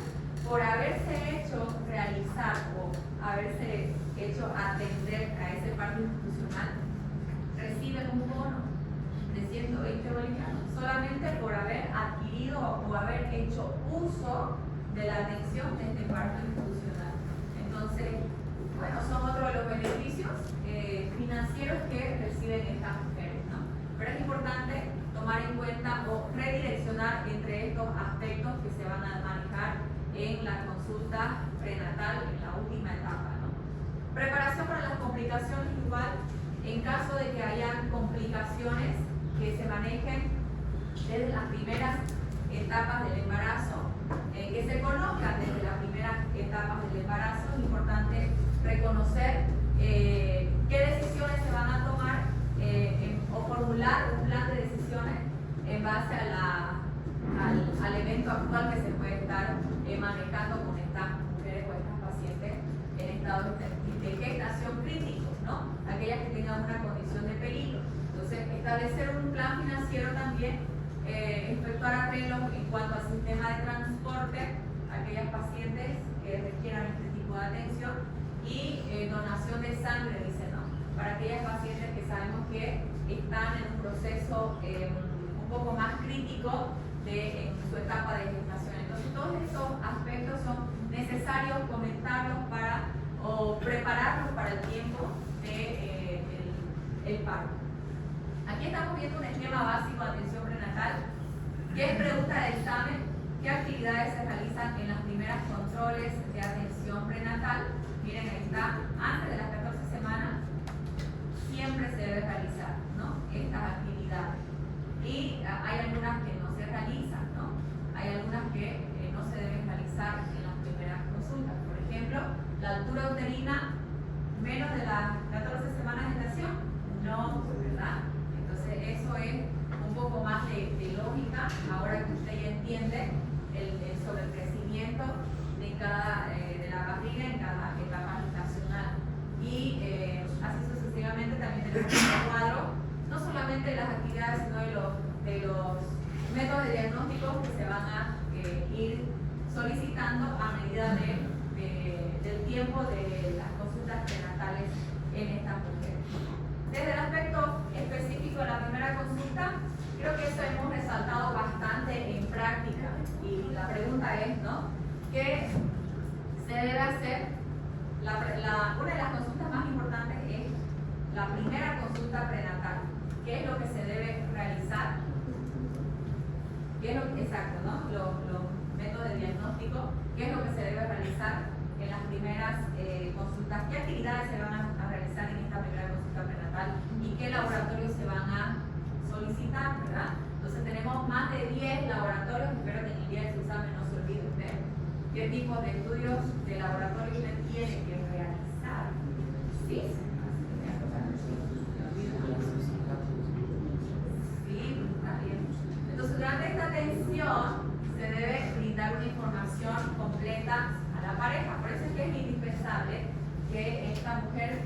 por haberse hecho realizar o haberse hecho atender a ese parto institucional, reciben un bono de 120 bolivianos solamente por haber adquirido o haber hecho uso de la atención de este parto institucional. Entonces, bueno, son otros de los beneficios financieros que reciben estas mujeres, ¿no? Pero es importante tomar en cuenta o redireccionar entre estos aspectos que se van a manejar en la consulta prenatal en la última etapa, ¿no? Preparación para las complicaciones, igual, en caso de que hayan complicaciones que se manejen desde las primeras etapas del embarazo, que se conozcan desde las primeras etapas del embarazo. Es importante reconocer qué decisiones se van a tomar o formular un plan de decisiones en base al evento actual que se puede estar manejando con estas mujeres o estas pacientes en estado de gestación crítico, ¿no? Aquellas que tengan una condición de peligro. Entonces, establecer un plan financiero también, efectuar arreglos en cuanto al sistema de transporte, aquellas pacientes que requieran este tipo de atención, y donación de sangre, dice, ¿no? Para aquellas pacientes que sabemos que están en un proceso un poco más crítico en su etapa de gestación. Entonces, todos esos aspectos son necesarios comentarlos o prepararlos para el tiempo del parto. Aquí estamos viendo un esquema básico de atención prenatal, que es pregunta de examen, qué actividades se realizan en las primeras controles de atención prenatal. Miren, ahí está, antes de las 14 semanas, siempre se debe realizar, ¿no? Estas actividades. Y hay algunas que no se realizan, ¿no? Hay algunas que no se deben realizar en las primeras consultas. Por ejemplo, la altura uterina menos de las 14 semanas de gestación, no, ¿verdad? Entonces, eso es un poco más de lógica, ahora que usted ya entiende sobre el crecimiento de la barriga en cada etapa gestacional. Y así sucesivamente también tenemos un cuadro, no solamente de las actividades, sino de los métodos de diagnóstico que se van a ir solicitando a medida del tiempo de las consultas prenatales en estas mujeres. Desde el aspecto específico de la primera consulta, creo que eso hemos resaltado bastante en práctica. Y la pregunta es, ¿no? ¿Qué se debe hacer? Una de las consultas más importantes es la primera consulta prenatal. ¿Qué es lo que se debe realizar? Exacto, ¿no? Los métodos de diagnóstico. ¿Qué es lo que se debe realizar en las primeras consultas? ¿Qué actividades se van a realizar en esta primera consulta prenatal? ¿Y qué laboratorios se van a solicitar, ¿verdad? Entonces tenemos más de 10 laboratorios, espero que en el día de su examen no se olvide usted qué tipo de estudios de laboratorio usted tiene que realizar. ¿Sí? Sí, está bien. Entonces durante esta atención se debe brindar una información completa a la pareja. Por eso es que es indispensable que esta mujer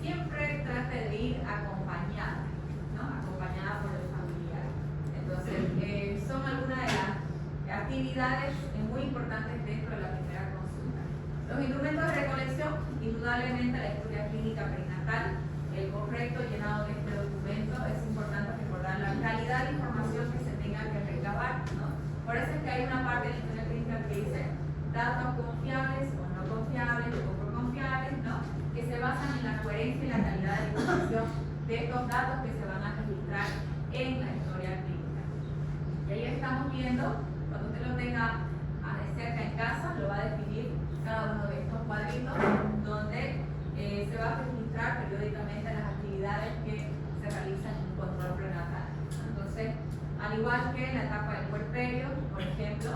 siempre trate de ir acompañada, ¿no? Acompañada por el familiar. Entonces, son algunas de las actividades muy importantes dentro de la primera consulta. Los instrumentos de recolección, indudablemente la historia clínica perinatal, el correcto llenado de este documento. Es importante recordar la calidad de información que se tenga que recabar, ¿no? Por eso es que hay una parte de la historia clínica que dice datos confiables o no confiables o poco confiables, ¿no? Que se basan en la coherencia y la calidad de información de estos datos que se van a registrar en la historia clínica. Y ahí estamos viendo, cuando usted lo tenga de cerca en casa, lo va a definir cada uno de estos cuadritos, donde se va a registrar periódicamente las actividades que se realizan en un control prenatal. Entonces, al igual que la etapa del puerperio, por ejemplo,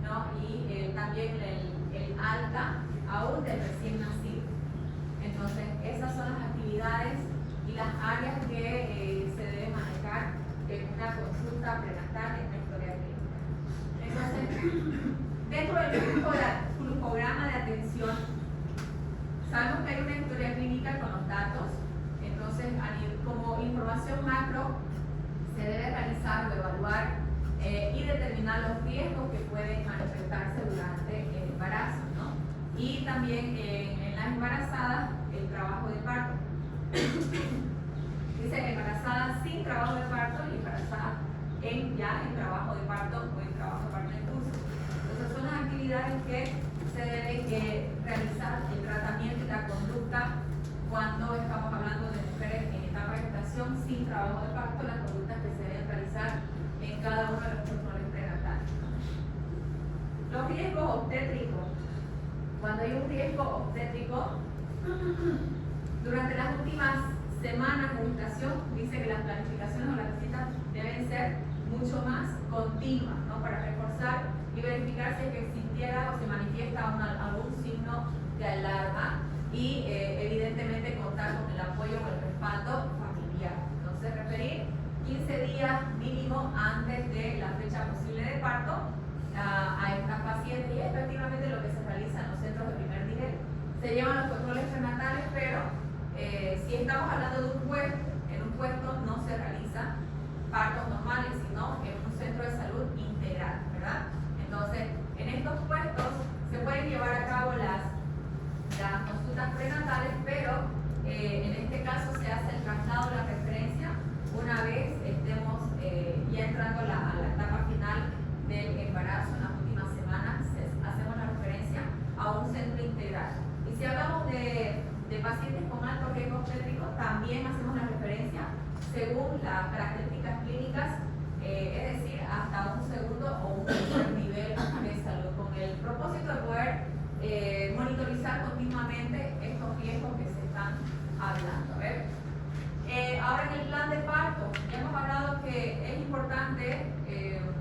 ¿no? Y también el alta aún del recién nacido. Entonces, esas son las actividades y las áreas que se deben manejar en una consulta prenatal en la historia clínica. Entonces, dentro del programa de atención, sabemos que hay una historia clínica con los datos. Entonces, como información macro, se debe realizar o evaluar y determinar los riesgos que pueden manifestarse durante el embarazo, ¿no? Y también en las embarazadas, el trabajo de parto. Dice embarazada sin trabajo de parto y embarazada ya en trabajo de parto o en trabajo de parto en curso. Entonces son las actividades que se deben realizar, el tratamiento y la conducta cuando estamos hablando de mujeres en etapa de gestación sin trabajo de parto, las conductas que se deben realizar en cada uno de los controles prenatales. Los riesgos obstétricos. Cuando hay un riesgo obstétrico, durante las últimas semanas de gestación, dice que las planificaciones o las visitas deben ser mucho más continuas, ¿no? Para reforzar y verificar si es que existiera o se manifiesta algún signo de alarma y evidentemente contar con el apoyo o el respaldo familiar. Entonces, referir 15 días mínimo antes de la fecha posible de parto a estas pacientes, y efectivamente lo que se realiza en los centros de primer nivel. Se llevan los controles prenatales, pero si estamos hablando de un puesto, en un puesto no se realizan partos normales, sino en un centro de salud integral, ¿verdad? Entonces, en estos puestos se pueden llevar a cabo las consultas prenatales, pero en este caso se hace el traslado de la referencia una vez estemos ya entrando a la etapa final del embarazo. En las últimas semanas hacemos la referencia a un centro integral. Y si hablamos de pacientes con alto riesgo obstétrico, también hacemos la referencia según las características clínicas, es decir, hasta un segundo o un tercer nivel de salud, con el propósito de poder monitorizar continuamente estos riesgos que se están hablando. A ver. Ahora en el plan de parto, ya hemos hablado que es importante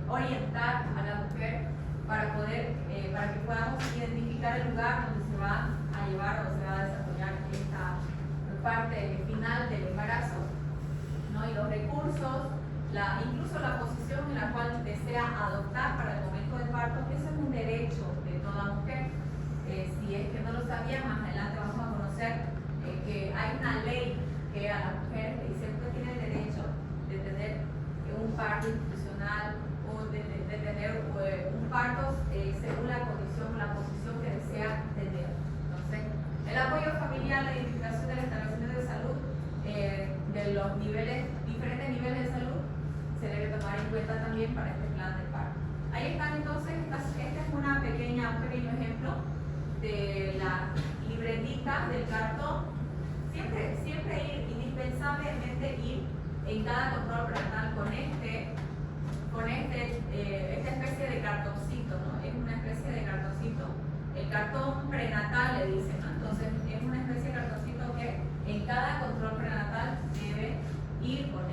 orientar a la mujer para que podamos identificar el lugar donde se va a llevar o se va a desarrollar esta parte final del embarazo, ¿no? Y los recursos, incluso la posición en la cual desea adoptar para el momento del parto. Eso es un derecho de toda mujer. Si es que no lo sabía, más adelante vamos a conocer que hay una ley que a las mujeres le dice: usted tiene el derecho de tener un parto institucional o de tener un parto según la condición o la posición que desea tener. Entonces, el apoyo familiar, la identificación de las instalaciones de salud, de los diferentes niveles de salud, se debe tomar en cuenta también para este plan de parto. Ahí están entonces, este es un pequeño ejemplo de la libretita del cartón. Siempre ir, indispensablemente ir en cada control prenatal con esta especie de cartoncito, ¿no? Es una especie de cartoncito, el cartón prenatal le dicen, ¿no? Entonces es una especie de cartoncito que en cada control prenatal debe ir con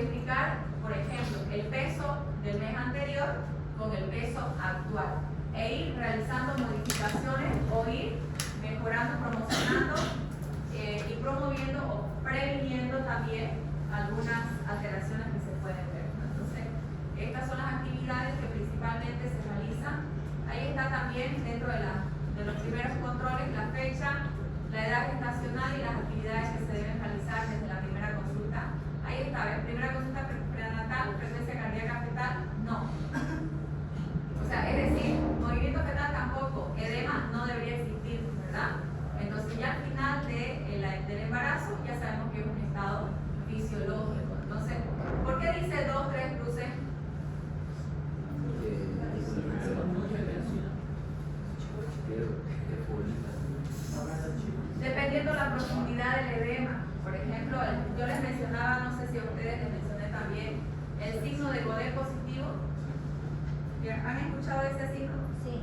verificar, por ejemplo, el peso del mes anterior con el peso actual e ir realizando modificaciones o ir mejorando, promocionando y promoviendo o previniendo también algunas alteraciones que se pueden ver, ¿no? Entonces, estas son las actividades que principalmente se realizan. Ahí está también dentro de los primeros controles la fecha, la edad gestacional y las actividades que se deben realizar desde la primera consulta. Ahí está, ¿ves? Primera consulta prenatal, frecuencia cardíaca fetal, no. O sea, es decir, movimiento fetal tampoco, edema no debería existir, ¿verdad? Entonces ya al final del embarazo ya sabemos que es un estado fisiológico. Entonces, ¿por qué dice 2, 3 cruces? Dependiendo la profundidad del edema. Por ejemplo, yo les mencionaba, no sé si a ustedes les mencioné también, el signo de Godet positivo. ¿Han escuchado ese signo? Sí.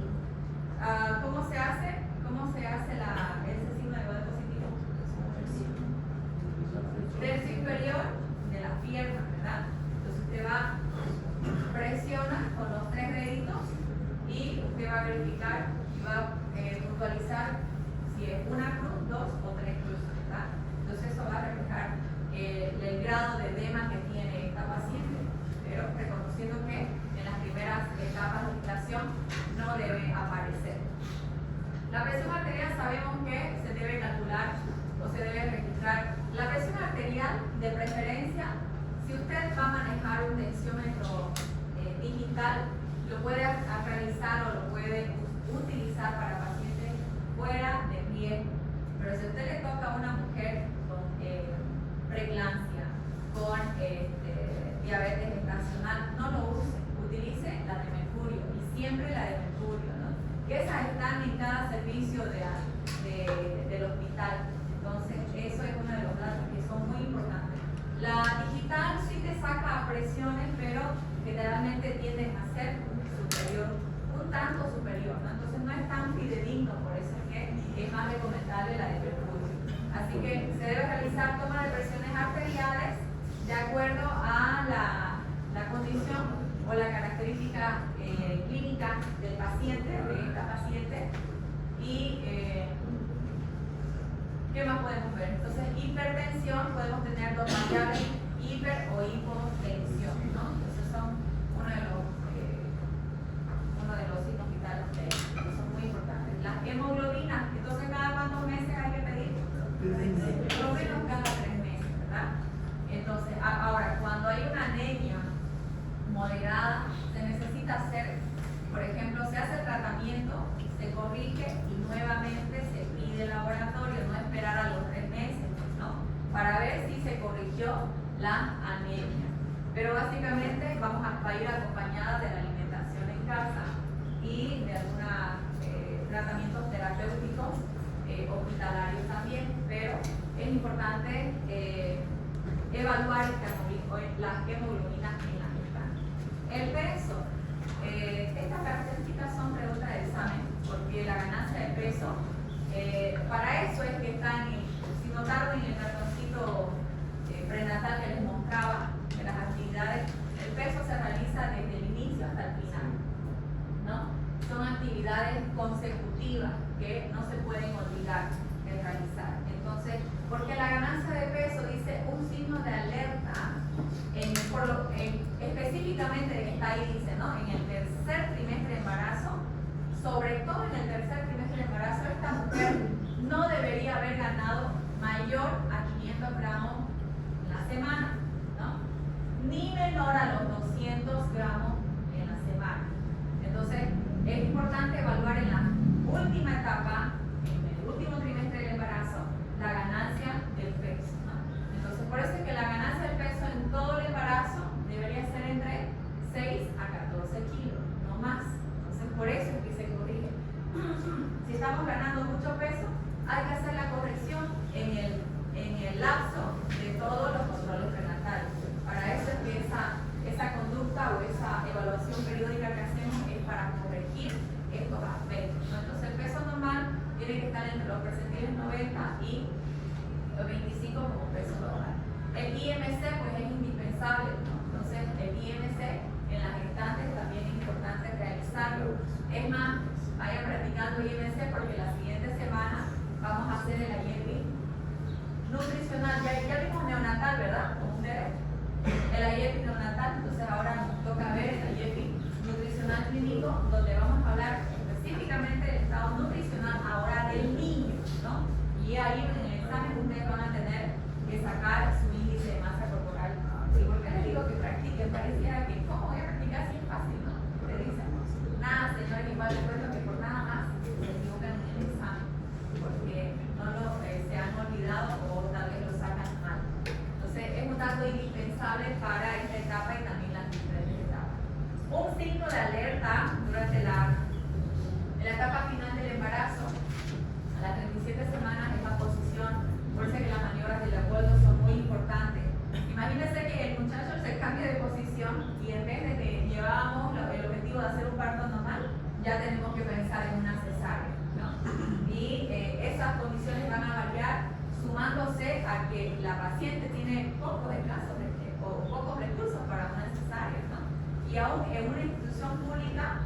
¿Cómo se hace? ¿Cómo se hace ese signo de Godet positivo? Tercio inferior de la pierna, ¿verdad? Entonces usted va, presiona con los 3 deditos y usted va a verificar y va a puntualizar si es una cruz, 2 o 3 cruces, ¿verdad? Entonces eso va a reflejar el grado de edema que tiene esta paciente, pero reconociendo que en las primeras etapas de gestación no debe aparecer. La presión arterial sabemos que se debe calcular o se debe registrar. La presión arterial, de preferencia, si usted va a manejar un tensiómetro digital, lo puede realizar o lo puede utilizar para pacientes fuera de pie. Pero si a usted le toca a una mujer con preeclampsia, con diabetes gestacional, no lo use, utilice la de mercurio y siempre la de mercurio, ¿no? Que esas están en cada servicio del hospital. Entonces, eso es uno de los datos que son muy importantes. La digital sí te saca presiones, pero generalmente tienden a ser superior, un tanto superior, ¿no? Entonces no es tan fidedigno, por eso es que es más recomendable la de mercurio. Así que se debe realizar toma de presiones arteriales de acuerdo a la condición o la característica clínica del paciente, de esta paciente. Y ¿qué más podemos ver? Entonces, hipertensión, podemos tener dos variables, hiper o hipotensión, ¿no? Entonces son uno de los signos vitales que son muy importantes. Las hemoglobinas, entonces cada cuántos meses hay que pedir, por lo menos cada 3 meses, ¿verdad? Entonces, ahora, cuando hay una anemia moderada, se necesita hacer, por ejemplo, se hace el tratamiento, se corrige y nuevamente se pide el laboratorio, no esperar a los 3 meses, ¿no? Para ver si se corrigió la anemia. Pero básicamente vamos a ir acompañada de la alimentación en casa y de algunos tratamientos terapéuticos hospitalarios también, pero es importante evaluar las hemoglobinas en la gestante. El peso, estas características son preguntas de examen, porque la ganancia de peso, para eso es que están, si notaron en el cartoncito prenatal que les mostraba, de las actividades, el peso se realiza desde el inicio hasta el final, ¿no? Son actividades consecutivas que no se pueden olvidar de realizar. Entonces, porque la ganancia de peso dice un signo de alerta, específicamente está ahí, dice, ¿no? En el tercer trimestre de embarazo, sobre todo en el tercer trimestre de embarazo, esta mujer no debería haber ganado indispensable, ¿no? Entonces, el IMC en las gestantes también es importante realizarlo. Es más, vayan practicando IMC porque la siguiente semana vamos a hacer el IEP nutricional. Ya vimos neonatal, ¿verdad? Como ustedes. El IEP neonatal, entonces ahora nos toca ver el IEP nutricional clínico, donde vamos a hablar específicamente del estado nutricional ahora del niño, ¿no? Y ahí en el examen ustedes van a tener que sacar su índice de masa corporal. ¿Sí? ¿Por qué les digo que practiquen? Pareciera que, ¿cómo voy a practicar si es fácil, no? Te dicen, nada, señores, igual recuerdo que por nada más se equivocan en el examen, porque no se han olvidado o tal vez lo sacan mal. Entonces, es un dato indispensable para esta etapa y también las diferentes etapas. Un signo de alerta durante la etapa final del embarazo, a las 37 semanas, es la posición. Por eso que las maniobras de Leopoldo son muy importantes. Imagínense que el muchacho se cambia de posición y en vez de que llevábamos el objetivo de hacer un parto normal, ya tenemos que pensar en una cesárea, ¿no? Y esas condiciones van a variar sumándose a que la paciente tiene pocos recursos para una cesárea, ¿no? Y aún en una institución pública,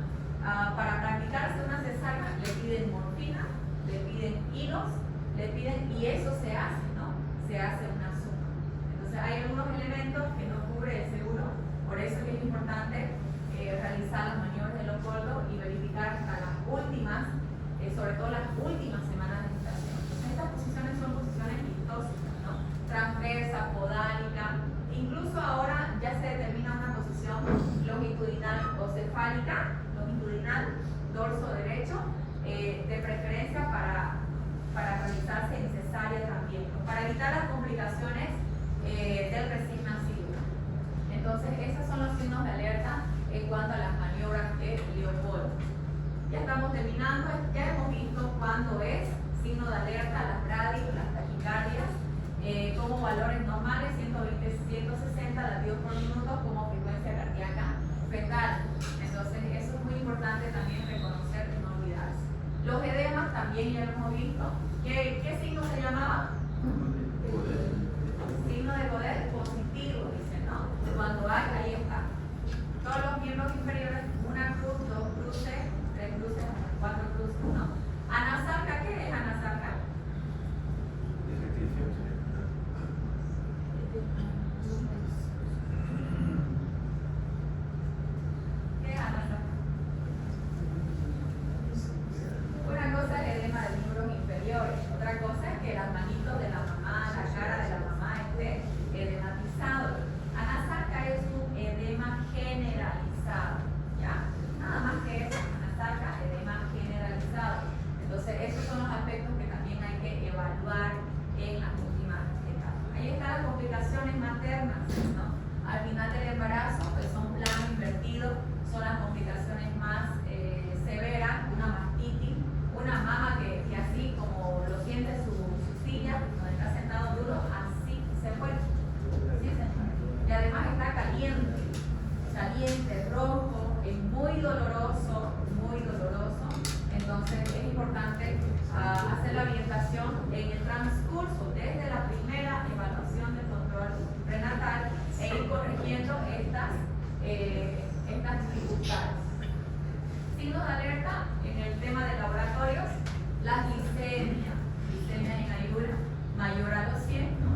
para practicarse una cesárea le piden morfina, le piden hilos, le piden, y eso se hace, ¿no? Se hace una suma. Entonces hay algunos elementos que no cubre el seguro, por eso es que es importante realizar las maniobras de Leopoldo y verificar hasta las últimas, sobre todo las últimas semanas de gestación. Entonces estas posiciones son posiciones vistosas, ¿no? Transversa, podálica, incluso ahora ya se determina una posición longitudinal o cefálica, longitudinal, dorso derecho, de preferencia para realizarse en cesárea también, ¿no? Para evitar las complicaciones del recién nacido. Entonces, esos son los signos de alerta en cuanto a las maniobras de Leopoldo. Ya estamos terminando, ya hemos visto cuándo es signo de alerta, las bradios, las taquicardias, como valores normales, 120, 160 latidos por minuto como frecuencia cardíaca fetal. Entonces, eso es muy importante también reconocer y no olvidarse. Los edemas también ya lo hemos visto. ¿Qué signo se llamaba? Signo de poder positivo, dice, ¿no? Cuando hay, ahí está. Todos los miembros inferiores, una cruz, dos cruces, tres cruces, cuatro cruces, ¿no? Anasarca, ¿qué es anasarca? ¿Qué es anasarca? Una cosa es el edema de miembros inferiores, otra cosa es que las manitos de la mamá, la cara de la mamá esté edematizado. Anasarca es un edema generalizado, ¿ya? Nada más que eso, anasarca, edema generalizado. Entonces, esos son los aspectos que también hay que evaluar en las últimas etapas. Ahí están las complicaciones maternas, ¿no? Al final del embarazo, pues son plano invertido, son las complicaciones más severas, una mastitis, una mama que así como lo siente su silla, donde está sentado duro, así se muere. Así se muere. Y además está caliente, rojo, es muy doloroso, muy doloroso. Entonces es importante hacer la orientación en el transcurso, desde la primera evaluación del control prenatal, e ir corrigiendo estas dificultades. Signos de alerta en el tema de laboratorios, la glicemia en ayuda mayor a los 100, ¿no?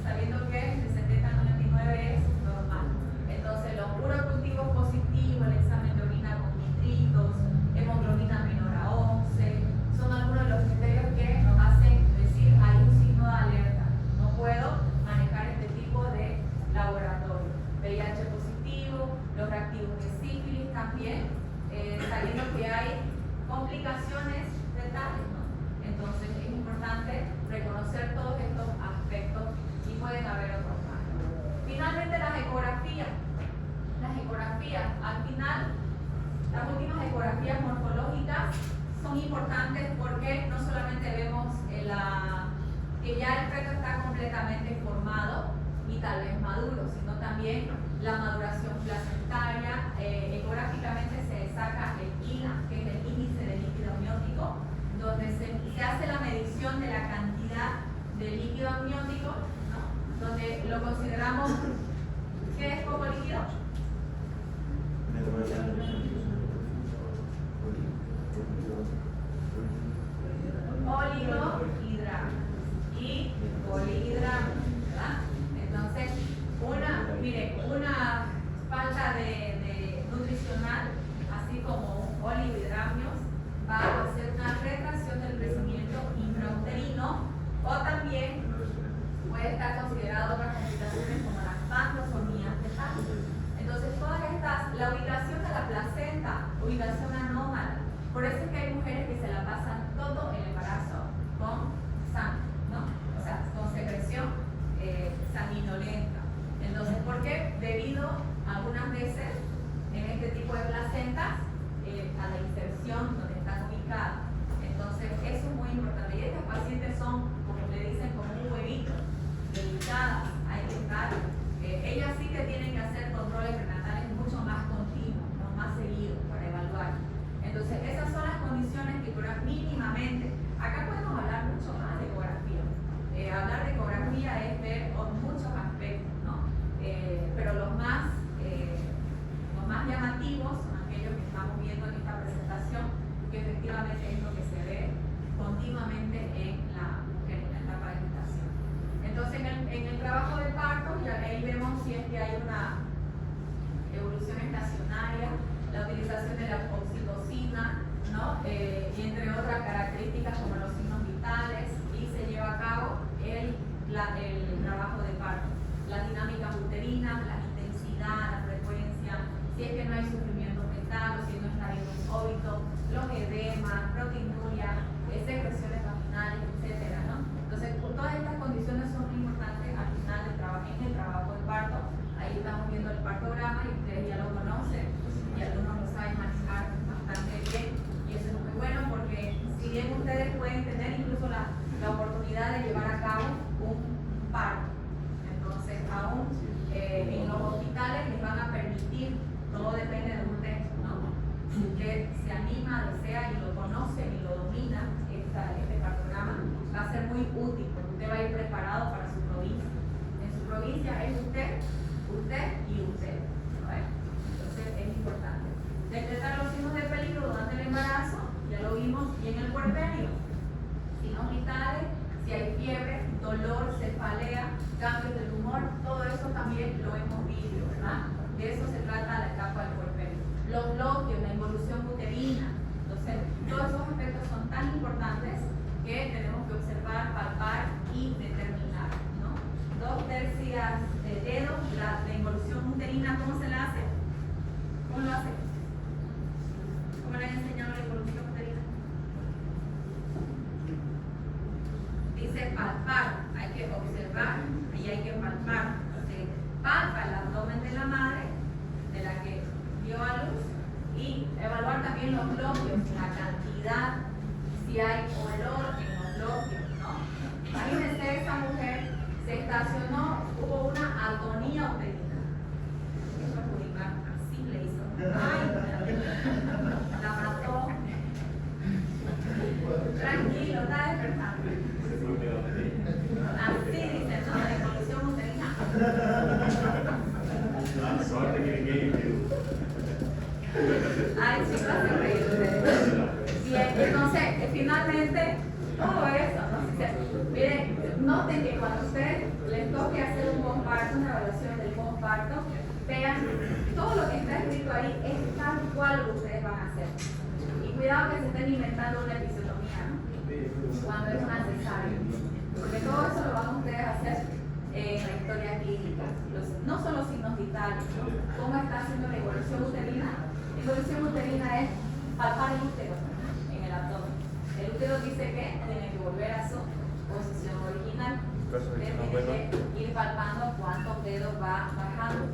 Sabiendo que de 70 a 99 es normal. Entonces, los puros cultivos positivos, el examen de orina con nitritos, hemoglobina menor a 11, son algunos de los criterios que nos hacen decir hay un signo de alerta. No puedo manejar este tipo de laboratorio. VIH positivo, los reactivos de sífilis también, sabiendo que hay complicaciones fetales, ¿no? Entonces es importante reconocer todos estos aspectos y pueden haber otros más. Finalmente las ecografías. Las ecografías, al final, las últimas ecografías morfológicas son importantes porque no solamente vemos que ya el feto está completamente formado y tal vez maduro, sino también la maduración placentaria. Ecográficamente se saca el ILA, que es el índice de líquido amniótico, donde se hace la medición de la cantidad de líquido amniótico, ¿no? Donde lo consideramos que de nutricional, así como un oligohidramios, va a hacer una retracción del crecimiento intrauterino, o también puede estar considerado otras complicaciones como las pantosonías de Halley. Entonces, todas estas, la ubicación de la placenta, ubicación anómala, por eso es que hay mujeres que se la pasan todo el embarazo con sangre, ¿no? O sea, con secreción sanguinolenta. Entonces, ¿por qué? Debido algunas veces en este tipo de placentas a la inserción donde están ubicadas. Entonces, eso es muy importante. Y estas pacientes son, como le dicen, como un huevito, delicadas. Hay que estar, ellas sí que tienen que hacer controles prenatales mucho más continuos, ¿no? Más seguidos para evaluar. Entonces, esas son las condiciones que mínimamente. Acá podemos hablar mucho más de ecografía. Hablar de ecografía es ver muchos aspectos, ¿no? Pero los más llamativos son aquellos que estamos viendo en esta presentación, que efectivamente es lo que se ve continuamente en la mujer en la etapa de gestación. Entonces, en el trabajo de parto, ya ahí vemos si es que hay una evolución estacionaria, la utilización de la oxitocina, ¿no? Y entre otras características como los signos vitales, y se lleva a cabo el trabajo de parto, las dinámicas uterinas, la intensidad, la frecuencia, si es que no hay sufrimiento fetal o si no está habiendo un óbito, los edemas, proteinuria, secreciones vaginales, etcétera, ¿no? Entonces, todas estas condiciones son muy importantes al final del trabajo, en el trabajo de parto. Ahí estamos viendo el partograma y ustedes ya lo conocen y algunos lo saben manejar bastante bien, y eso es muy bueno porque si bien ustedes pueden tener incluso la oportunidad de llevar a cabo un parto, entonces aún en los hospitales les van a permitir, todo depende de usted, ¿no? Si usted se anima, desea y lo conoce y lo domina, este partograma va a ser muy útil porque usted va a ir preparado para su provincia. En su provincia es usted y usted, ¿no? Entonces es importante detectar los signos de peligro durante el embarazo, ya lo vimos, y en el puerperio, signos vitales, si hay fiebre, dolor, cefalea, cambios del humor, todo eso también lo hemos visto, ¿verdad? De eso se trata la etapa del puerperio. Los bloqueos, la involución uterina, entonces todos esos aspectos son tan importantes que tenemos que observar, palpar y determinar, ¿no? 2/3 de dedo, la involución uterina, ¿cómo se la hace? ¿Cómo lo hace? ¿Cómo le han enseñado la involución uterina? Dice palpar, hay que observar y hay que palpar. Se palpa el abdomen de la madre, de la que dio a luz, y evaluar también los bloqueos, la cantidad, si hay olor en los bloqueos, ¿no? Imagínense, esa mujer se estacionó, hubo una agonía uterina. Eso es Juribán, así le hizo. Ay, la mató. Tranquilo, está despertando. Así dicen, ¿no? La involución uterina. Ay, chicos, se reír ustedes. Bien, entonces, finalmente, todo eso, ¿no? Miren, noten que cuando ustedes les toque hacer un posparto, una evaluación del posparto, vean, todo lo que está escrito ahí es tal cual lo que ustedes van a hacer. Y cuidado que se estén inventando una episiotomía, ¿no? Cuando es una cesárea. Porque todo eso lo van ustedes a hacer en la historia clínica. No son los signos vitales, ¿no? ¿Cómo está haciendo la evolución uterina? La evolución uterina es palpar el útero en el abdomen. El útero dice que tiene que volver a su posición original. Usted tiene que ir palpando cuántos dedos va bajando.